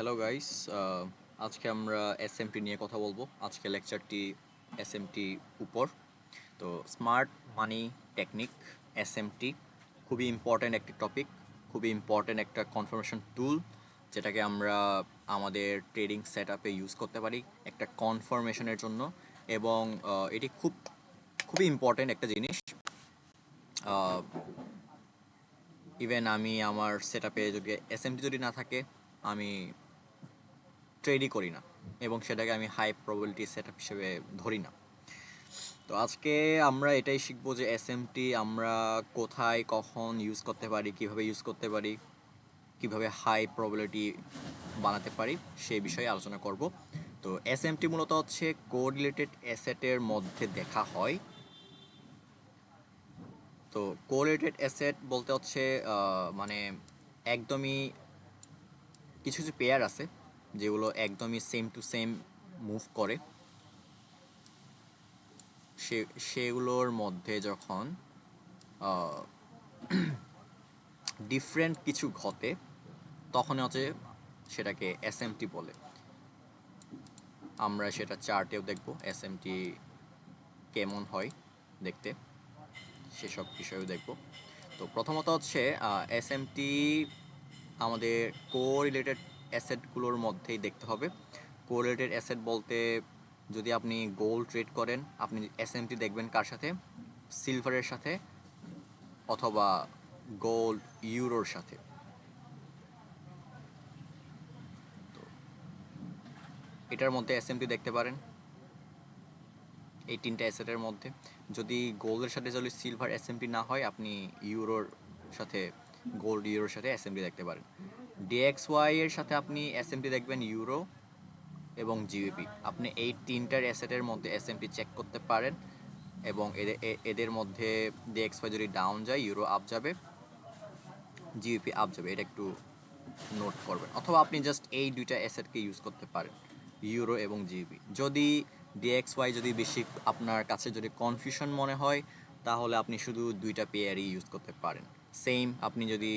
Hello guys, আজকে আমরা SMT নিয়ে কথা বলবো। আজকে লেকচারটি এসএমটি উপর। তো স্মার্ট মানি টেকনিক, এসএমটি খুবই ইম্পর্ট্যান্ট একটি টপিক, খুবই ইম্পর্ট্যান্ট একটা কনফার্মেশন টুল, যেটাকে আমরা আমাদের ট্রেডিং সেট আপে ইউজ করতে পারি একটা কনফার্মেশনের জন্য। এবং এটি খুবই ইম্পর্ট্যান্ট একটা জিনিস। ইভেন আমি আমার সেট আপে যদি এসএমটি যদি না থাকে, আমি ট্রেডই করি না, এবং সেটাকে আমি হাই প্রবাবিলিটি সেটআপ হিসেবে ধরি না। তো আজকে আমরা এটাই শিখবো যে এসএমটি আমরা কোথায় কখন ইউজ করতে পারি, কিভাবে ইউজ করতে পারি, কিভাবে হাই প্রবাবিলিটি বানাতে পারি, সেই বিষয়ে আলোচনা করব। তো এসএমটি মূলত হচ্ছে কোরিলেটেড অ্যাসেটের মধ্যে দেখা হয়। তো কোরিলেটেড অ্যাসেট বলতে হচ্ছে মানে একদমই কিছু কিছু পেয়ার আছে যেগুলো একদমই সেম টু সেম মুভ করে। সেগুলোর মধ্যে যখন ডিফারেন্ট কিছু ঘটে, তখন হচ্ছে সেটাকে এসএমটি বলে। আমরা সেটা চার্টেও দেখব এসএমটি কেমন হয় দেখতে, সেসব বিষয়েও দেখব। তো প্রথমত হচ্ছে এসএমটি আমাদের কোরিলেটেড অ্যাসেটগুলোর মধ্যেই দেখতে হবে। কোরিলেটেড অ্যাসেট বলতে, যদি আপনি গোল্ড ট্রেড করেন, আপনি এসএমটি দেখবেন কার সাথে? সিলভারের সাথে অথবা গোল্ড ইউরোর সাথে। এটার মধ্যে এসএমটি দেখতে পারেন এই তিনটা অ্যাসেটের মধ্যে। যদি গোল্ডের সাথে যদি সিলভার এসএমটি না হয়, আপনি ইউরোর সাথে, গোল্ড ইউরোর সাথে এসএমটি দেখতে পারেন। ডিএক্সওয়াই এর সাথে আপনি এসএমটি দেখবেন ইউরো এবং জিবিপি। আপনি এই তিনটার অ্যাসেটের মধ্যে এসএমটি চেক করতে পারেন, এবং এদের মধ্যে ডিএক্সওয়াই যদি ডাউন যায়, ইউরো আপ যাবে, জিবিপি আপ যাবে। এটা একটু নোট করবেন। অথবা আপনি জাস্ট এই দুইটা অ্যাসেটকে ইউজ করতে পারেন, ইউরো এবং জিবি। যদি ডিএক্সওয়াই যদি বেশি আপনার কাছে যদি কনফিউশন মনে হয়, তাহলে আপনি শুধু দুইটা পেয়ারই ইউজ করতে পারেন। সেম, আপনি যদি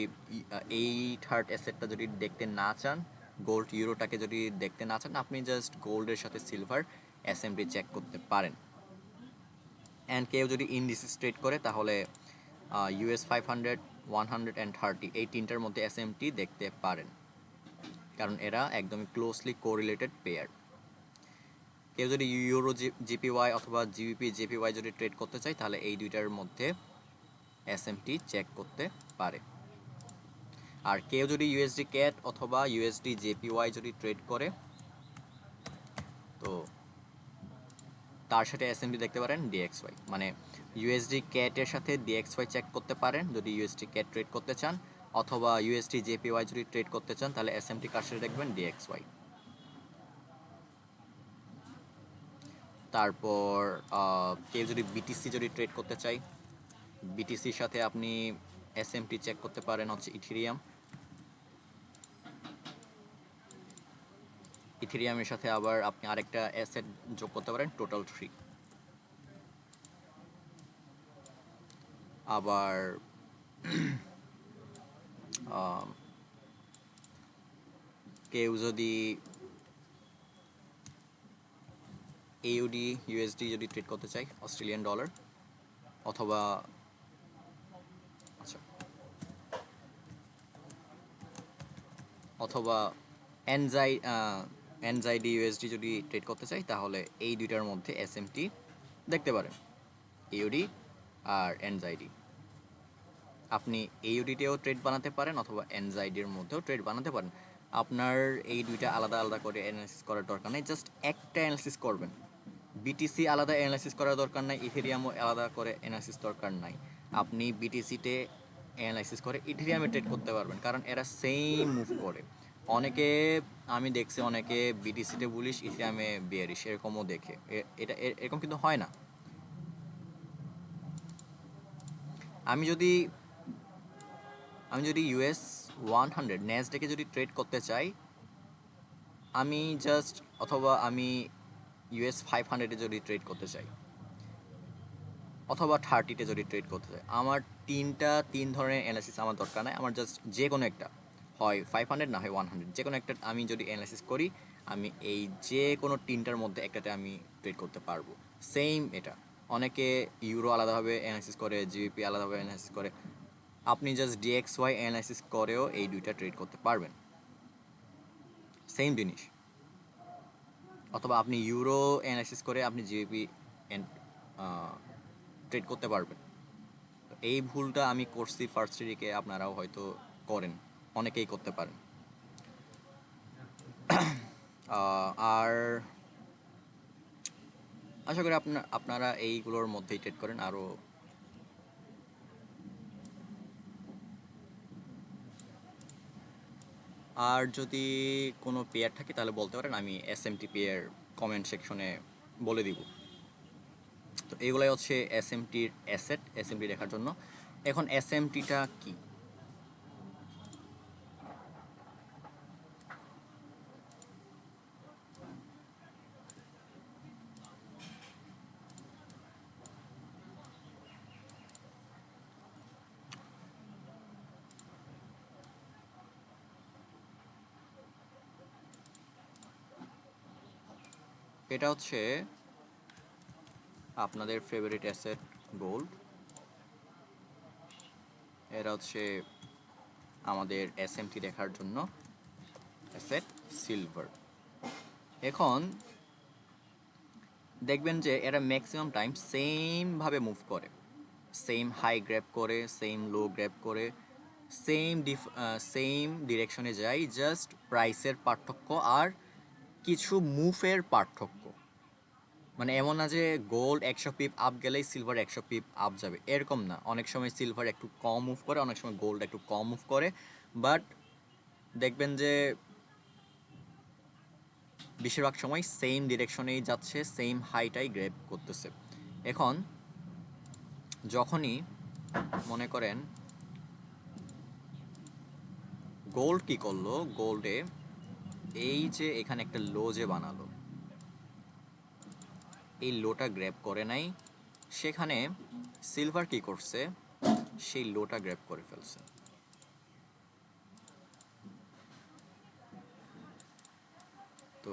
এই থার্ড অ্যাসেটটা যদি দেখতে না চান, গোল্ড ইউরোটাকে যদি দেখতে না চান, আপনি জাস্ট গোল্ডের সাথে সিলভার এসএমটি চেক করতে পারেন। অ্যান্ড কেউ যদি ইন্ডিসিস ট্রেড করে, তাহলে ইউএস 500, 130 এই তিনটার মধ্যে এসএমটি দেখতে পারেন, কারণ এরা একদমই ক্লোজলি কোরিলেটেড পেয়ার। কেউ যদি ইউরো জিপিওয়াই অথবা জিবিপি জেপিওয়াই যদি ট্রেড করতে চায়, তাহলে এই দুইটার মধ্যে এসএমটি চেক করতে পারে। আর কেউ যদি ইউএসডি ক্যাট অথবা ইউএসডি জেপিওয়াই যদি ট্রেড করে, তো তার সাথে এসএমটি দেখতে পারেন ডিএক্সওয়াই। মানে ইউএসডি ক্যাটের সাথে ডিএক্সওয়াই চেক করতে পারেন যদি ইউএসডি ক্যাট ট্রেড করতে চান, অথবা ইউএসডি জেপিওয়াই যদি ট্রেড করতে চান, তাহলে এসএমটি কার সাথে দেখবেন? ডিএক্সওয়াই। তারপর কেউ যদি বিটিসি যদি ট্রেড করতে চাই, বিটিসির সাথে আপনি এসএমটি চেক করতে পারেন হচ্ছে ইথেরিয়াম। ইথেরিয়ামের সাথে আবার আপনি আরেকটা অ্যাসেট যোগ করতে পারেন, টোটাল 3। আবার কেউ যদি এইউডি ইউএসডি যদি ট্রেড করতে চাই, অস্ট্রেলিয়ান ডলার, অথবা আচ্ছা অথবা এনজাইডি ইউএসডি যদি ট্রেড করতে চাই, তাহলে এই দুইটার মধ্যে এসএমটি দেখতে পারেন, এইউডি আর এনজাইডি। আপনি এইউডিতেও ট্রেড বানাতে পারেন, অথবা এনজাইডির মধ্যেও ট্রেড বানাতে পারেন। আপনার এই দুইটা আলাদা আলাদা করে অ্যানালাইসিস করার দরকার নেই, জাস্ট একটা অ্যানালাইসিস করবেন। বিটিসি আলাদা অ্যানালাইসিস করার দরকার নাই, ইথেরিয়ামও আলাদা করে অ্যানালাইসিস দরকার নাই। আপনি বিটিসিতে অ্যানালাইসিস করে ইথেরিয়ামে ট্রেড করতে পারবেন, কারণ এরা সেম মুভ করে। অনেকে, আমি দেখছি অনেকে বিটিসিতে বুলিশ, ইথেরিয়ামে বিয়ারিশ, এরকমও দেখে। এটা এরকম কিন্তু হয় না। আমি যদি আমি যদি ইউএস 100 ন্যাসডেকে যদি ট্রেড করতে চাই, আমি জাস্ট, অথবা আমি ইউএস 500-এ যদি ট্রেড করতে চাই, অথবা 30-তে যদি ট্রেড করতে চাই, আমার তিন ধরনের অ্যানালাইসিস আমার দরকার নাই। আমার জাস্ট যে কোনো একটা, হয় 500 না হয় 100, যে কোনো একটা আমি যদি অ্যানালাইসিস করি, আমি এই যে কোনো তিনটার মধ্যে একটাতে আমি ট্রেড করতে পারবো। সেম এটা, অনেকে ইউরো আলাদাভাবে অ্যানালাইসিস করে, জিবিপি আলাদাভাবে অ্যানালাইসিস করে, আপনি জাস্ট ডিএক্সওয়াই অ্যানালাইসিস করেও এই দুইটা ট্রেড করতে পারবেন, সেম জিনিস। অথবা আপনি ইউরো অ্যানালাইসিস করে আপনি জিবিপি ট্রেড করতে পারবেন। এই ভুলটা আমি করছি ফার্স্ট দিকে, আপনারাও হয়তো করেন, অনেকেই করতে পারেন। আর আশা করি আপনারা এইগুলোর মধ্যেই ট্রেড করেন। আর যদি কোনো পেয়ার থাকে তাহলে বলতে পারেন, আমি এসএমটি পেয়ার কমেন্ট সেকশনে বলে দিব। তো এইগুলাই হচ্ছে এসএমটির অ্যাসেট, এসএমটি দেখার জন্য। এখন এসএমটিটা কি? এটা হচ্ছে আপনাদের ফেভারিট অ্যাসেট গোল্ড, এরা হচ্ছে আমাদের এসএমটি দেখার জন্য অ্যাসেট সিলভার। এখন দেখবেন যে এরা ম্যাক্সিমাম টাইম সেমভাবে মুভ করে, সেম হাই গ্র্যাব করে, সেম লো গ্র্যাব করে, সেম ডিরেকশনে যায়, জাস্ট প্রাইসের পার্থক্য আর কিছু মুভের পার্থক্য। মানে এমন না যে গোল্ড 100 পিপ আপ গেলেই সিলভার 100 পিপ আপ যাবে, এরকম না। অনেক সময় সিলভার একটু কম মুভ করে, অনেক সময় গোল্ড একটু কম মুভ করে, বাট দেখবেন যে বেশিরভাগ সময় সেম ডিরেকশনেই যাচ্ছে, সেম হাইটাই গ্র্যাব করতেছে। এখন যখনই মনে করেন গোল্ড কি করলো, গোল্ডে এই যে এখানে একটা লো যে বানালো, এই লোটা গ্র্যাব করে নাই, সেখানে সিলভার কি করছে, সেই লোটা গ্র্যাব করে ফেলছে। তো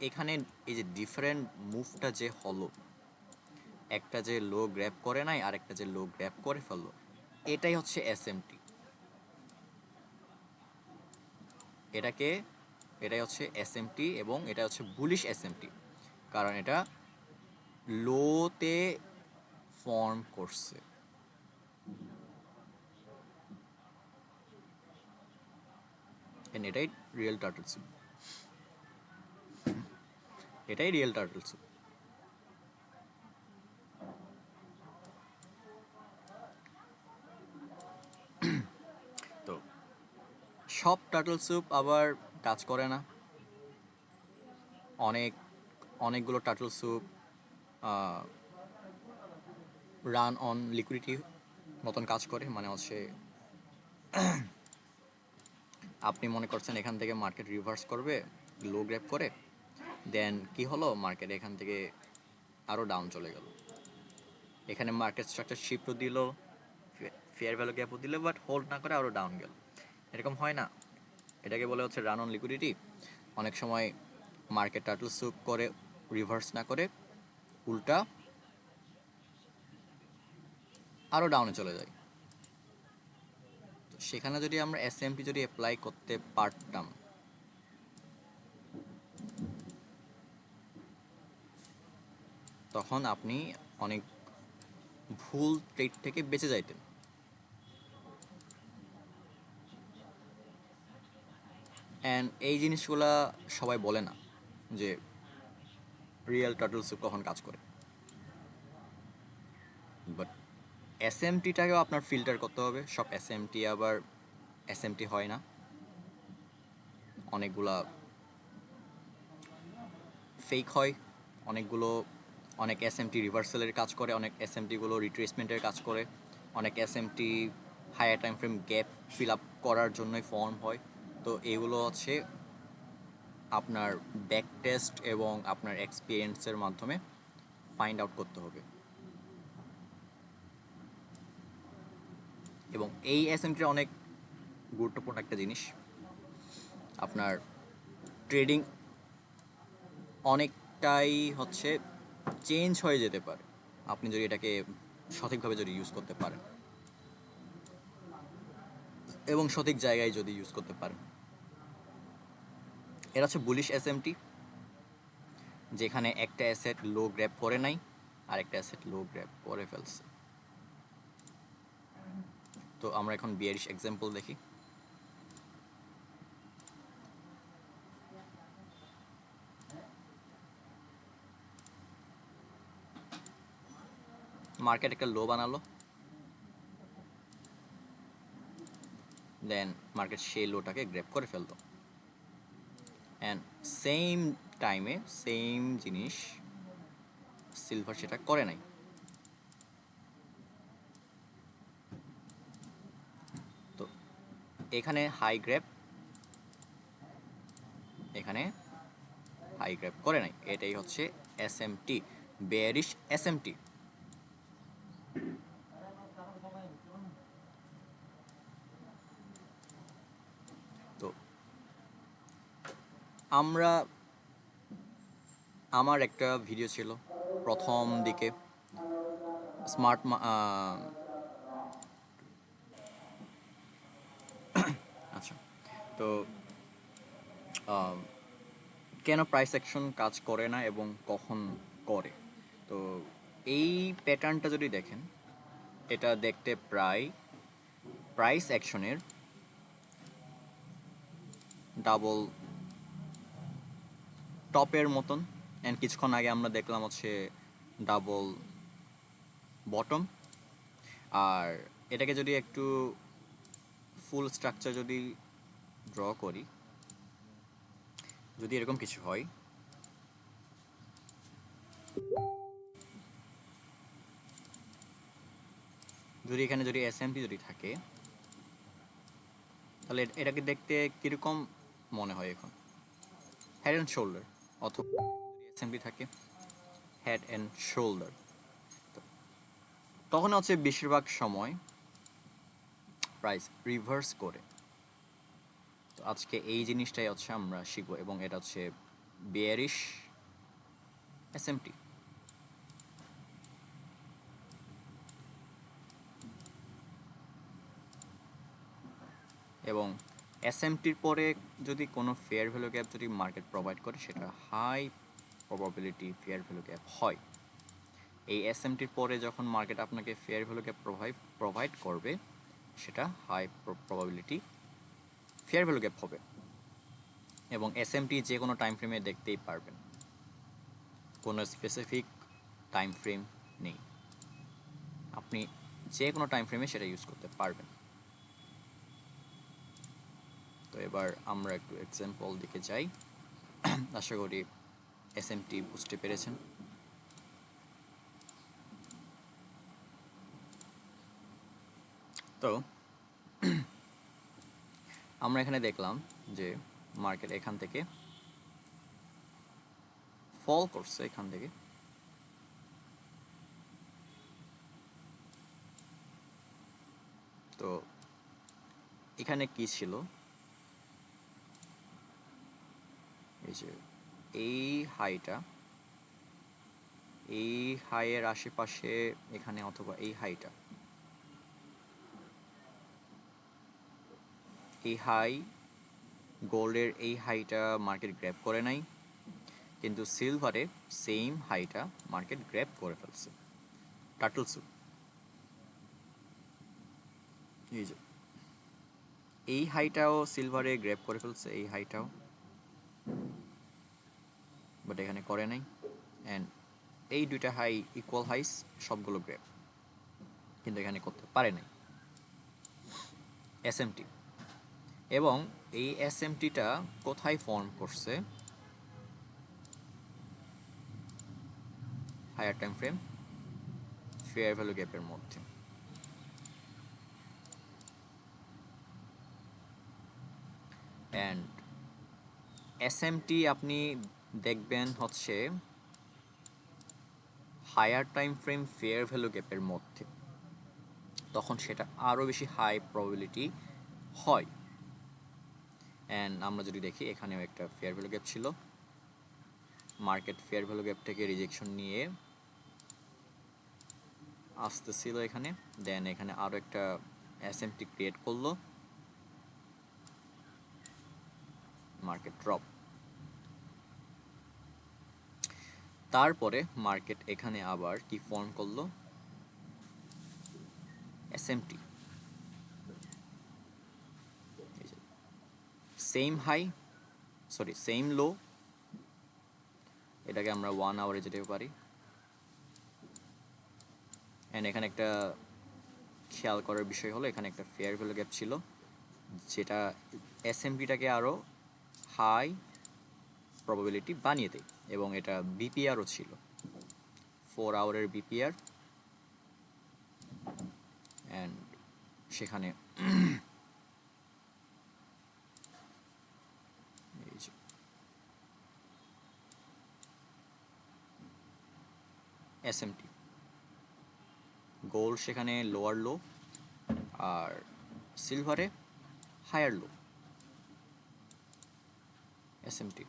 এখানে এই যে ডিফারেন্ট মুভটা যে হলো, একটা যে লো গ্র্যাব করে নাই আর একটা যে লো গ্র্যাব করে ফেললো, এটাই হচ্ছে এসএমটি। এটাকে এটাই হচ্ছে এসএমটি, এবং এটা হচ্ছে বুলিশ এসএমটি, কারণ এটা লোতে ফর্ম করছে। এটাই রিয়েল টার্টল স্যুপ, এটাই রিয়েল টার্টল স্যুপ। তো সব টার্টল স্যুপ আবার কাজ করে না, অনেক অনেকগুলো turtle soup run on liquidity মতন কাজ করে। মানে হচ্ছে আপনি মনে করছেন এখান থেকে মার্কেট রিভার্স করবে লো গ্র্যাব করে, দেন কি হলো, মার্কেট এখান থেকে আরও ডাউন চলে গেল, এখানে মার্কেট স্ট্রাকচার শিফটও দিল, ফেয়ার ভ্যালু গ্যাপও দিল, বাট হোল্ড না করে আরও ডাউন গেল। এরকম হয় না, এটাকে বলে হচ্ছে রান অন লিকুইডিটি। অনেক সময় মার্কেট টার্টল স্যুপ করে, রিভার্স না করে উল্টা আরও ডাউনে চলে যায়। তো সেখানে যদি আমরা এসএমপি যদি অ্যাপ্লাই করতে পারতাম, তখন আপনি অনেক ভুল ট্রেড থেকে বেঁচে যাইতেন। অ্যান্ড এই জিনিসগুলা সবাই বলে না যে রিয়েল টার্টল স্যুপ কখন কাজ করে, বাট এসএমটিটাকেও আপনার ফিল্টার করতে হবে। সব এসএমটি আবার এসএমটি হয় না, অনেকগুলা ফেক হয়, অনেকগুলো অনেক এসএমটি রিভার্সালের কাজ করে, অনেক এসএমটিগুলো রিট্রেসমেন্টের কাজ করে, অনেক SMT higher time frame gap fill up করার জন্যই ফর্ম হয়। তো এগুলো হচ্ছে আপনার ব্যাক টেস্ট এবং আপনার এক্সপিরিয়েন্সের মাধ্যমে ফাইন্ড আউট করতে হবে। এবং এই এসএমটির অনেক গুরুত্বপূর্ণ একটা জিনিস। আপনার ট্রেডিং অনেকটাই হচ্ছে চেঞ্জ হয়ে যেতে পারে আপনি যদি এটাকে সঠিকভাবে যদি ইউজ করতে পারেন এবং সঠিক জায়গায় যদি ইউজ করতে পারেন। এটা হচ্ছে বুলিশ এসএমটি, যেখানে একটা অ্যাসেট লো গ্র্যাব করে নাই আর একটা অ্যাসেট লো গ্র্যাব করে ফেলছে। তো আমরা এখন বিয়ারিশ এক্সাম্পল দেখি। মার্কেট একটা লো বানালো, দেন মার্কেট সেই লোটাকে গ্র্যাব করে ফেললো, অ্যান্ড সেম টাইমে সেম জিনিস সিলভার সেটা করে নাই। তো এখানে হাই গ্র্যাব, এখানে হাই গ্র্যাব করে নাই, এটাই হচ্ছে এসএমটি, বেয়ারিশ এসএমটি। তো আমার একটা ভিডিও ছিল প্রথম দিকে, স্মার্ট আচ্ছা, তো কেন প্রাইস অ্যাকশন কাজ করে না এবং কখন করে। তো এই প্যাটার্নটা যদি দেখেন, এটা দেখতে প্রায় প্রাইস অ্যাকশনের ডাবল টপের মতন, অ্যান্ড কিছুক্ষণ আগে আমরা দেখলাম হচ্ছে ডাবল বটম। আর এটাকে যদি একটু ফুল স্ট্রাকচার যদি ড্র করি, যদি এরকম কিছু হয়, যদি এখানে যদি এসএমপি যদি থাকে, তাহলে এটাকে দেখতে কীরকম মনে হয় এখন? হেড অ্যান্ড শোল্ডার, অথবা যদি এসএমপি থাকে হেড অ্যান্ড শোল্ডার। তখন হচ্ছে বেশিরভাগ সময় প্রাইস রিভার্স করে। তো আজকে এই জিনিসটাই হচ্ছে আমরা শিখবো, এবং এটা হচ্ছে বেয়ারিশ এসএমটি। এবং এসএমটির পরে যদি কোনো ফেয়ার ভ্যালু গ্যাপ যদি মার্কেট প্রোভাইড করে, সেটা high probability fair value gap হয়। এই এসএমটির পরে যখন মার্কেট আপনাকে ফেয়ার ভ্যালু গ্যাপ প্রোভাইড করবে, সেটা high probability fair value gap হবে। এবং এসএমটি যে কোনো টাইম ফ্রেমে দেখতেই পারবেন, কোনো স্পেসিফিক টাইম ফ্রেম নেই, আপনি যে কোনো টাইম ফ্রেমে সেটা ইউজ করতে পারবেন। তো এবার আমরা একটু এক্সাম্পল দিকে যাই। আশা করি এসএমটি বুঝতে পেরেছেন। তো আমরা এখানে দেখলাম যে মার্কেট এখান থেকে ফল করছে, এখান থেকে তো এখানে কি ছিল, এই যে এই হাইটা, এই হাইয়ের আশেপাশে এখানে, অথবা এই হাইটা, এই হাই গোল্ডের এই হাইটা মার্কেট গ্র্যাব করে নাই, কিন্তু সিলভারে সেম হাইটা মার্কেট গ্র্যাব করে ফেলছে, টার্টল স্যুপ। এই যে এই হাইটাও সিলভারে গ্র্যাব করে ফেলছে, এই হাইটাও, বাট এখানে করে নাই। অ্যান্ড এই দুইটা হাই ইকুয়াল হাইস, সবগুলো গ্র্যাব, কিন্তু এখানে করতে পারে নাই এসএমটি। এবং এই এসএমটিটা কোথায় ফর্ম করছে? Higher time frame fair value গ্যাপের মধ্যে। অ্যান্ড এসএমটি আপনি দেখবেন হচ্ছে higher time frame fair value গ্যাপের মধ্যে, তখন সেটা আরও বেশি হাই প্রবাবিলিটি হয়। অ্যান্ড আমরা যদি দেখি এখানেও একটা ফেয়ার ভ্যালু গ্যাপ ছিল, মার্কেট ফেয়ার ভ্যালু গ্যাপ থেকে রিজেকশন নিয়ে আসতেছিল এখানে, দেন এখানে আরও একটা এসএমটি ক্রিয়েট করলো, মার্কেট ড্রপ। তারপরে মার্কেট এখানে আবার কি ফর্ম করলো, SMT, same high sorry same low, এটাকে আমরা 1 আওয়ারে যেতে পারি। অ্যান্ড এখানে একটা খেয়াল করার বিষয় হলো এখানে একটা ফেয়ার ভ্যালু গ্যাপ ছিল, যেটা এসএমপিটাকে আরও হাই প্রবাবিলিটি বানিয়ে দেয়, এবং এটা বিপিআরও ছিল 4 আওয়ারের বিপিআর। অ্যান্ড সেখানে এসএমটি, গোল্ড সেখানে লোয়ার লো, আর সিলভারে হায়ার লো, এসএমটি।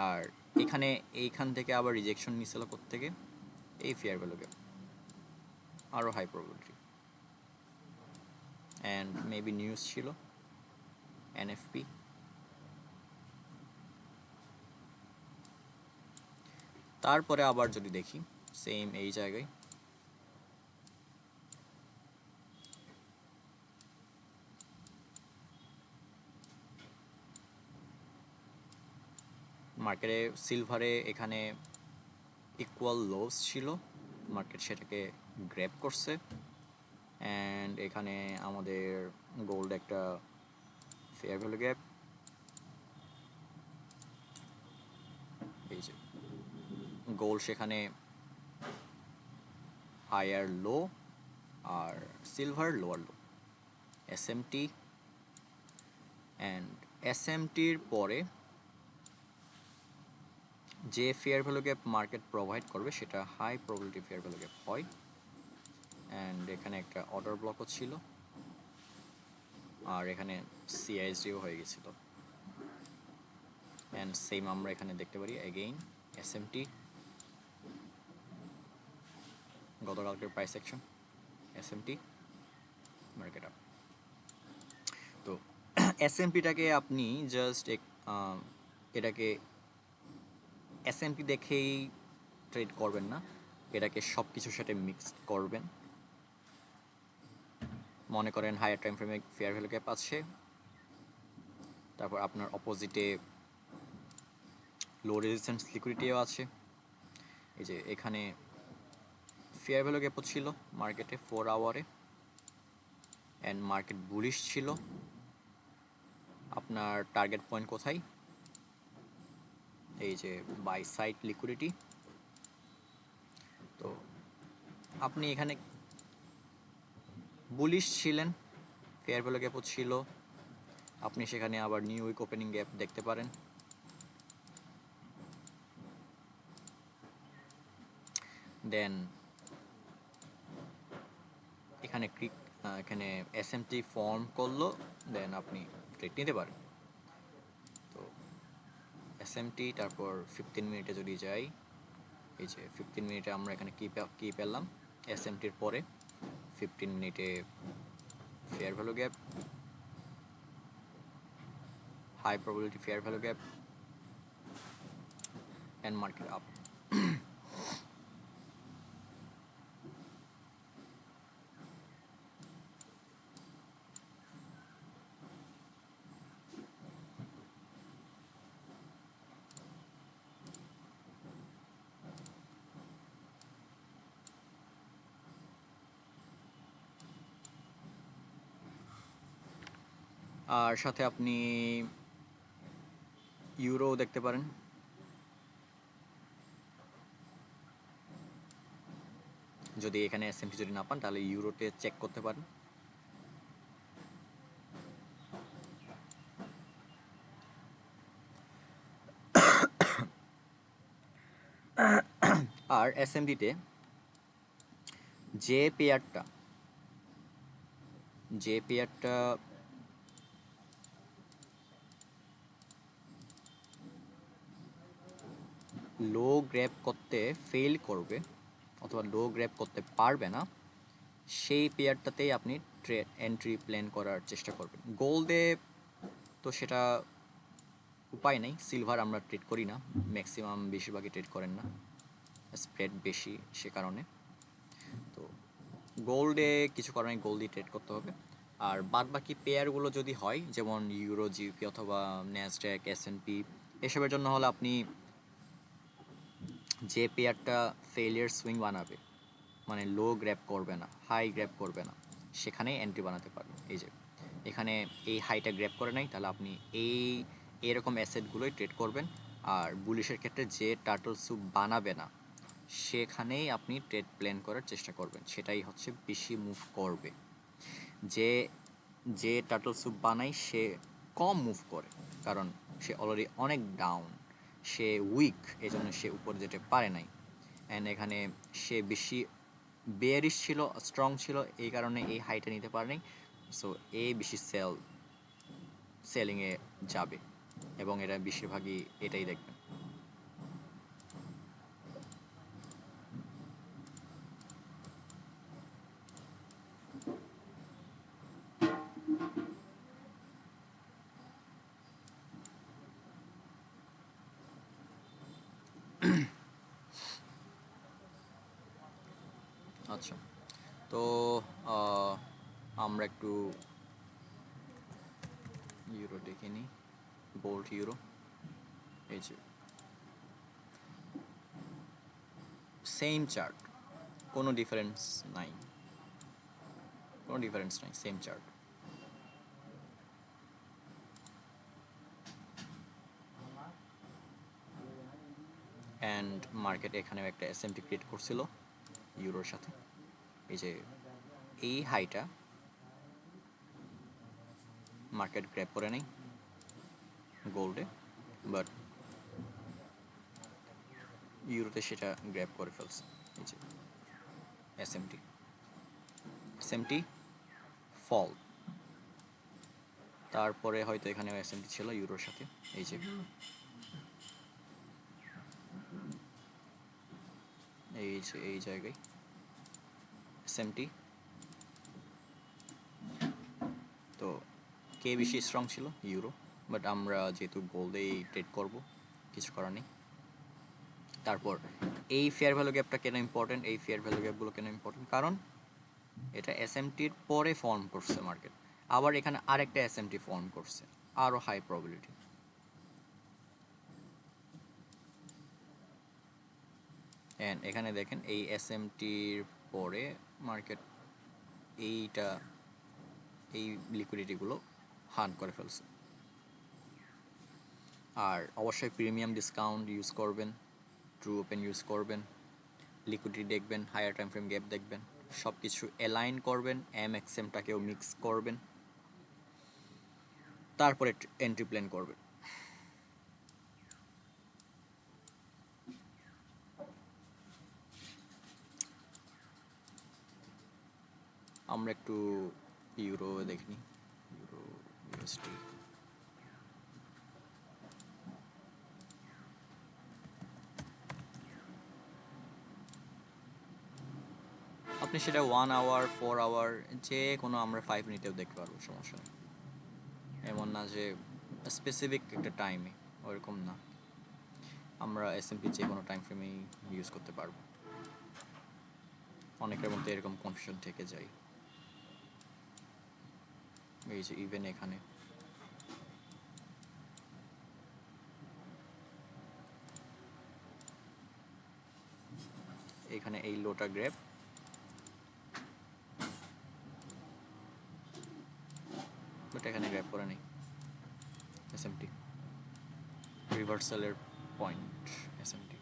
আর এখানে এইখান থেকে আবার রিজেকশন নিছিল কোত্থেকে, এই ফেয়ার ভ্যালু গ্যাপ, আরও high probability. And maybe news ছিল এনএফপি। তারপরে আবার যদি দেখি সেম এই জায়গায় মার্কেটে সিলভারে এখানে ইকুয়াল লোস ছিল, মার্কেট সেটাকে গ্র্যাব করছে। অ্যান্ড এখানে আমাদের গোল্ড একটা ফেয়ার ভ্যালু গ্যাপ, এই যে গোল্ড সেখানে হায়ার লো আর silver lower low, SMT. And এসএমটির পরে যে fair value gap market provide করবে সেটা high probability fair value gap হয়। অ্যান্ড এখানে একটা অর্ডার ব্লকও ছিল, আর এখানে সিআইএসডিও হয়ে গেছিল। অ্যান্ড সেম আমরা এখানে দেখতে পারি এগেইন এসএমটি, গতকালকের price action SMT, market up. তো এসএমপিটাকে আপনি জাস্ট এটাকে এসএমপি দেখেই ট্রেড করবেন না, এটাকে সব কিছুর সাথে মিক্সড করবেন। মনে করেন হায়ার টাইম ফ্রেমে ফেয়ার ভ্যালু গ্যাপ আছে, তারপর আপনার অপোজিটে লো রেজিস্ট্যান্স লিকুইডিটিও আছে। এই যে এখানে ফেয়ার ভ্যালু গ্যাপও ছিল মার্কেটে 4 আওয়ারে, অ্যান্ড মার্কেট বুলিশ ছিল। আপনার টার্গেট পয়েন্ট কোথায়, এই যে বাই সাইড লিকুইডিটি। তো আপনি এখানে বুলিশ ছিলেন, ফেয়ার ভ্যালু গ্যাপও ছিল, আপনি সেখানে আবার নিউ উইক ওপেনিং গ্যাপ দেখতে পারেন। দেন এখানে এসএমটি ফর্ম করলো, দেন আপনি ট্রেড নিতে পারেন। তো এসএমটি, তারপর 15 মিনিটে যদি যাই, এই যে 15 মিনিটে আমরা এখানে কি পেলাম, এসএমটির পরে 15 মিনিটে fair value gap, high probability fair value gap, and market up. আর সাথে আপনি ইউরো দেখতে পারেন। যদি এখানে এসএমটি যদি না পান তাহলে ইউরোতে চেক করতে পারেন। আর এসএমডিতে যে পেয়ারটা লো গ্র্যাব করতে ফেল করবে অথবা লো গ্র্যাব করতে পারবে না, সেই পেয়ারটাতেই আপনি এন্ট্রি প্ল্যান করার চেষ্টা করবেন। গোল্ডে তো সেটা উপায় নেই, সিলভার আমরা ট্রেড করি না, ম্যাক্সিমাম বেশিরভাগই ট্রেড করেন না, স্প্রেড বেশি সে কারণে। তো গোল্ডে কিছু করার নেই, গোল্ডই ট্রেড করতে হবে। আর বাদ বাকি পেয়ারগুলো যদি হয়, যেমন ইউরো জিপি অথবা ন্যাসড্যাক এসএনপি, এসবের জন্য হলে আপনি যে পেয়ারটা ফেলিয়ার সুইং বানাবে, মানে লো গ্র্যাব করবে না, হাই গ্র্যাব করবে না, সেখানেই এন্ট্রি বানাতে পারবেন। এই যে এখানে এই হাইটা গ্র্যাব করে নাই, তাহলে আপনি এরকম অ্যাসেটগুলোই ট্রেড করবেন। আর বুলিশের ক্ষেত্রে যে টার্টল স্যুপ বানাবে না, সেখানেই আপনি ট্রেড প্ল্যান করার চেষ্টা করবেন, সেটাই হচ্ছে বেশি মুভ করবে। যে যে টার্টল স্যুপ বানায় সে কম মুভ করে, কারণ সে অলরেডি অনেক ডাউন, সে উইক, এই জন্য সে উপরে যেতে পারে নাই। অ্যান্ড এখানে সে বেশি বেয়ারিশ ছিল, স্ট্রং ছিল, এই কারণে এই হাইটা নিতে পারে নাই। সো এ বেশি সেলিংয়ে যাবে, এবং এরা বেশিরভাগই এটাই দেখবেন। আচ্ছা, তো আমরা একটু ইউরো দেখে নিই, গোল্ড ইউরো। এই যে সেম চার্ট, কোনো ডিফারেন্স নাই, কোনো ডিফারেন্স নাই, সেম চার্ট। অ্যান্ড মার্কেট এখানেও একটা এসএমটি ক্রিয়েট করছিল ইউরোর সাথে। এই যে এই হাইটা মার্কেট গ্র্যাব করে নেই গোল্ডে, বাট ইউরোতে সেটা গ্র্যাব করে ফেলছে। এই যে এসএমটি এসএমটি ফল, তারপরে হয়তো এখানেও এসএমটি ছিল ইউরোর সাথে। এই যে এই জায়গায় এসএমটি। তো কে বেশি স্ট্রং ছিল? ইউরো, বাট আমরা যেহেতু গোল্ডেই ট্রেড করব, কিছু করার নেই। তারপর এই ফেয়ার ভ্যালু গ্যাপটা কেন ইম্পর্টেন্ট, এই ফেয়ার ভ্যালু গ্যাপগুলো কেন ইম্পর্টেন্ট, কারণ এটা এসএমটির পরে ফর্ম করছে মার্কেট, আবার এখানে আরেকটা এসএমটি ফর্ম করছে, আরও হাই প্রবাবিলিটি। অ্যান্ড এখানে দেখেন এই এসএমটির পরে মার্কেট এই লিকুইডিটিগুলো হান করে ফেলছে। আর অবশ্যই প্রিমিয়াম ডিসকাউন্ট ইউজ করবেন, ট্রু ওপেন ইউজ করবেন, লিকুইডিটি দেখবেন, হায়ার টাইম ফ্রেম গ্যাপ দেখবেন, সব কিছু অ্যালাইন করবেন, এমএক্সএমটাকেও মিক্স করবেন, তারপরে এন্ট্রি প্ল্যান করবেন। আমরা একটু ইউরো দেখিনি, ইউরো ইউএসডি। আপনি সেটা 1 আওয়ার 4 আওয়ার যে কোনো, আমরা 5 মিনিটেও দেখতে পারবো, সমস্যা নেই। এমন না যে স্পেসিফিক একটা টাইমে, ওরকম না, আমরা এসএমপি যে কোনো টাইম ফ্রেমেই ইউজ করতে পারবো। অনেকের মধ্যে এরকম কনফিউশন থেকে যায়। এই যে ইভেন এখানে এই লোটা গ্র্যাব, বাট এখানে গ্র্যাব করে নেই এসএমটি, রিভার্সালের পয়েন্ট এসএমটি।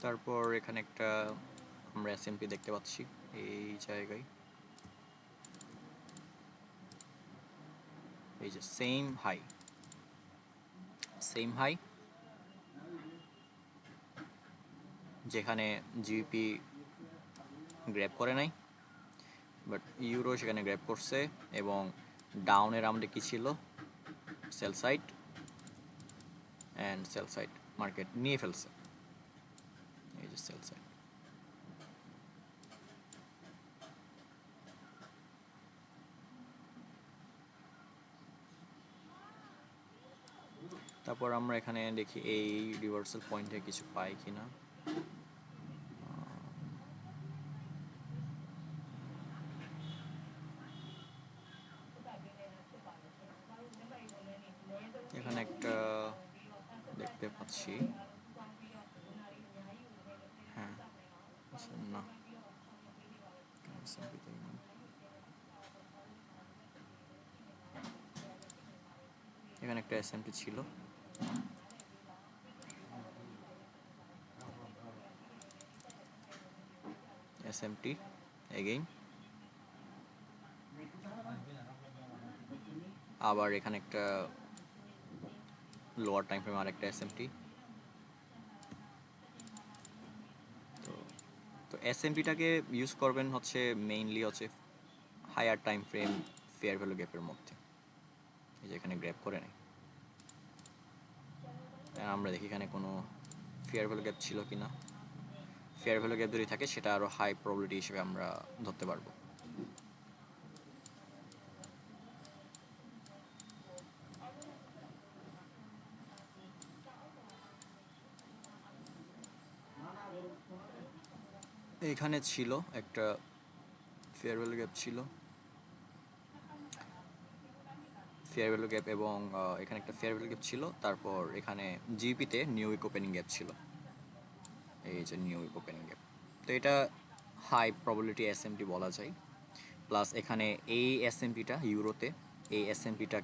তারপর এখানে একটা আমরা এসএমপি দেখতে পাচ্ছি এই জায়গায়, এই যে সেম হাই যেখানে জিপি গ্র্যাব করে নাই, বাট ইউরো সেখানে গ্র্যাব করছে এবং ডাউনের রাউন্ডে কি ছিল, সেল সাইড মার্কেট নিয়ে ফেলছে, এই যে সেল সাইড। তারপর আমরা এখানে দেখি এই রিভার্সাল পয়েন্টে কিছু পাই কিনা। এখানে একটা দেখতে পাচ্ছি, হ্যাঁ না এখানে একটা এসএমটি ছিল, এসএমটি এগেইন, আবার এখানে একটা লোয়ার টাইম ফ্রেম আর একটা এসএমটি। তো এসএমপিটাকে ইউজ করবেন হচ্ছে মেইনলি হচ্ছে higher time frame fair value গ্যাপের মধ্যে, এই যে এখানে গ্র্যাব করে নেই। আমরা দেখি এখানে কোনো ফেয়ার ভ্যালু গ্যাপ ছিল কিনা, ফেয়ার ভ্যালু গ্যাপ যদি থাকে সেটা আরও হাই প্রবাবিলিটি হিসেবে আমরা ধরতে পারবো। এখানে ছিল একটা ফেয়ার ভ্যালু গ্যাপ ছিল, ফেয়ার ভ্যালু গ্যাপ এবং এখানে একটা ফেয়ার ভ্যালু গ্যাপ ছিল, তারপর এখানে জিপিতে নিউ উইক ওপেনিং গ্যাপ ছিল, এই যে নিউ উইক ওপেনিং গ্যাপ। তো এটা হাই প্রবাবিলিটি এসএমপি বলা যায়। প্লাস এখানে এই এসএমপিটা ইউরোতে, এই এসএমপিটা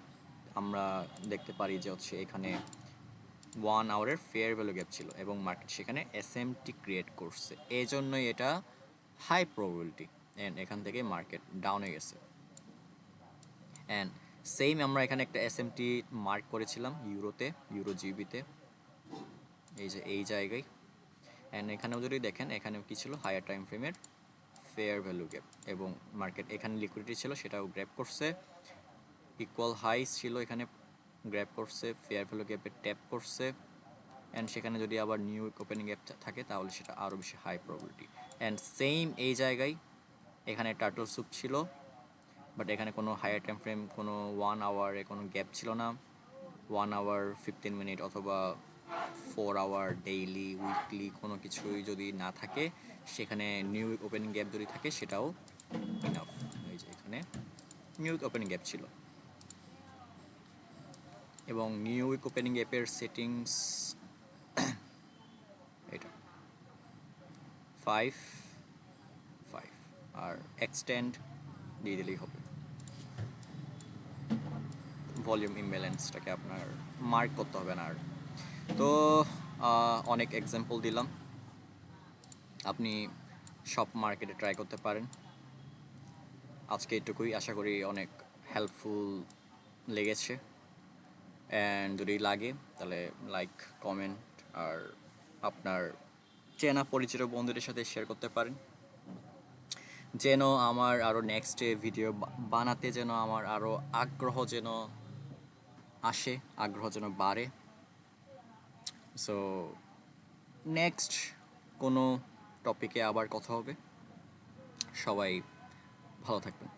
আমরা দেখতে পারি যে হচ্ছে এখানে 1 আওয়ারের ফেয়ার ভ্যালু গ্যাপ ছিল এবং মার্কেট সেখানে এসএমটি ক্রিয়েট করছে, এই জন্যই এটা হাই প্রবাবিলিটি, অ্যান্ড এখান থেকে মার্কেট ডাউনে গেছে। অ্যান্ড সেম আমরা এখানে একটা এসএমটি মার্ক করেছিলাম ইউরোতে, ইউরো জিবিতে, এই যে এই জায়গায়। অ্যান্ড এখানেও যদি দেখেন এখানেও কি ছিল, হায়ার টাইম ফ্রেমের ফেয়ার ভ্যালু গ্যাপ, এবং মার্কেট এখানে লিকুইডিটি ছিল সেটাও গ্র্যাব করছে, ইকুয়াল হাইস ছিল এখানে গ্র্যাব করছে, ফেয়ার ভ্যালু গ্যাপে ট্যাপ করছে, অ্যান্ড সেখানে যদি আবার নিউ ওপেনিং গ্যাপ থাকে তাহলে সেটা আরও বেশি হাই প্রবাবিলিটি। অ্যান্ড সেম এই জায়গায় এখানে টার্টল স্যুপ ছিল, বাট এখানে কোনো হায়ার টাইম ফ্রেম, কোনো 1 আওয়ারে কোনো গ্যাপ ছিল না, 1 আওয়ার 15 মিনিট অথবা 4 আওয়ার ডেইলি উইকলি কোনো কিছুই যদি না থাকে, সেখানে নিউ ওপেনিং গ্যাপ যদি থাকে সেটাও ইনাফ। এই যে এখানে নিউ ওপেনিং গ্যাপ ছিল, এবং নিউ উইক ওপেনিং অ্যাপের সেটিংস এটা 5 আর এক্সটেন্ড দিয়ে দিলেই হবে। ভলিউম ইমব্যালেন্সটাকে আপনার মার্ক করতে হবে না আর। তো অনেক এক্সাম্পল দিলাম, আপনি সব মার্কেটে ট্রাই করতে পারেন। আজকে এটুকুই, আশা করি অনেক হেল্পফুল লেগেছে, অ্যান্ড যদি লাগে তাহলে লাইক, কমেন্ট আর আপনার চেনা পরিচিত বন্ধুদের সাথে শেয়ার করতে পারেন, যেন আমার আরও নেক্সটে ভিডিও বানাতে যেন আমার আরও আগ্রহ যেন আসে, আগ্রহ যেন বাড়ে। সো নেক্সট কোনো টপিকে আবার কথা হবে, সবাই ভালো থাকবেন।